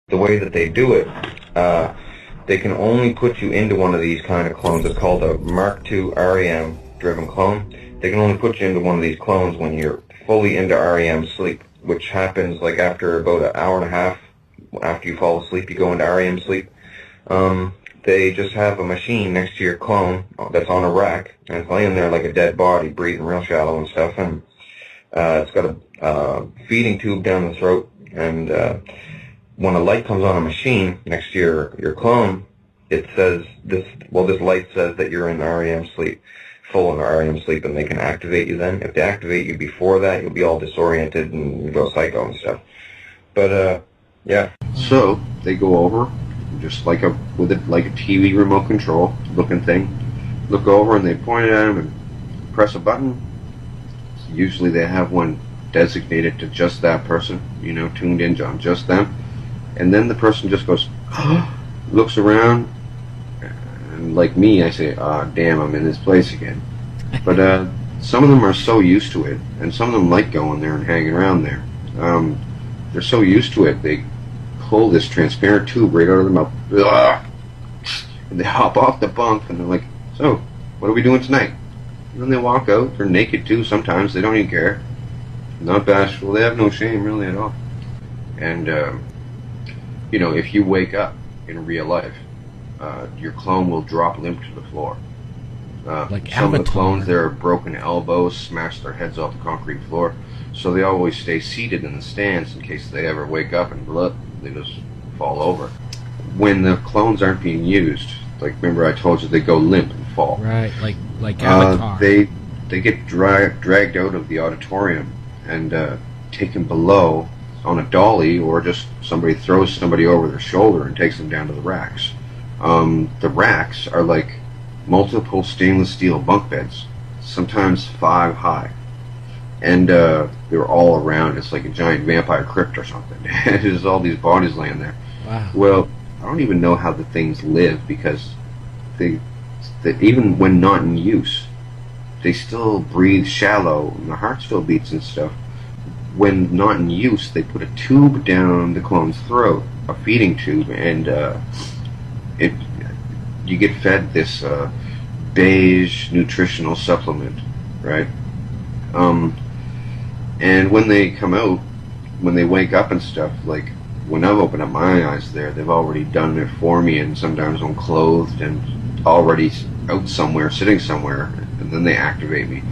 The way that they do it, they can only put you into one of these kind of clones. It's called a Mark II REM driven clone. They can only put you into one of these clones when you're fully into REM sleep, which happens like after about an hour and a half after you fall asleep. You go into REM sleep. They just have a machine next to your clone that's on a rack, and it's laying there like a dead body, breathing real shallow and stuff, and it's got a feeding tube down the throat, and when a light comes on a machine next to your clone, it says this light says that you're in REM sleep, full in REM sleep, and they can activate you then. If they activate you before that, you'll be all disoriented and you go psycho and stuff. But yeah. So they go over, just like a TV remote control looking thing, look over and they point at him and press a button. Usually they have one designated to just that person, tuned in on just them. And then the person just goes, looks around, and like me, I say, damn, I'm in this place again. But some of them are so used to it, and some of them like going there and hanging around there. They're so used to it, they pull this transparent tube right out of their mouth, and they hop off the bunk, and they're like, so, what are we doing tonight? And then they walk out. They're naked too sometimes. They don't even care. Not bashful. They have no shame really at all. And if you wake up in real life, your clone will drop limp to the floor. Like some Avatar. of the clones, their broken elbows, smash their heads off the concrete floor, so they always stay seated in the stands in case they ever wake up and they just fall over. When the clones aren't being used, like remember I told you they go limp and fall. Right, like Avatar. They get dragged out of the auditorium and taken below on a dolly, or just somebody throws somebody over their shoulder and takes them down to the racks. The racks are like multiple stainless steel bunk beds, sometimes 5 high, and they're all around. It's like a giant vampire crypt or something. There's all these bodies laying there. Wow. Well, I don't even know how the things live, because they even when not in use, they still breathe shallow and their heart still beats and stuff. When not in use, they put a tube down the clone's throat, a feeding tube, and you get fed this beige nutritional supplement, right? And when they come out, when they wake up and stuff, like when I've opened up my eyes there, they've already done it for me, and sometimes I'm clothed and already out somewhere, sitting somewhere, and then they activate me.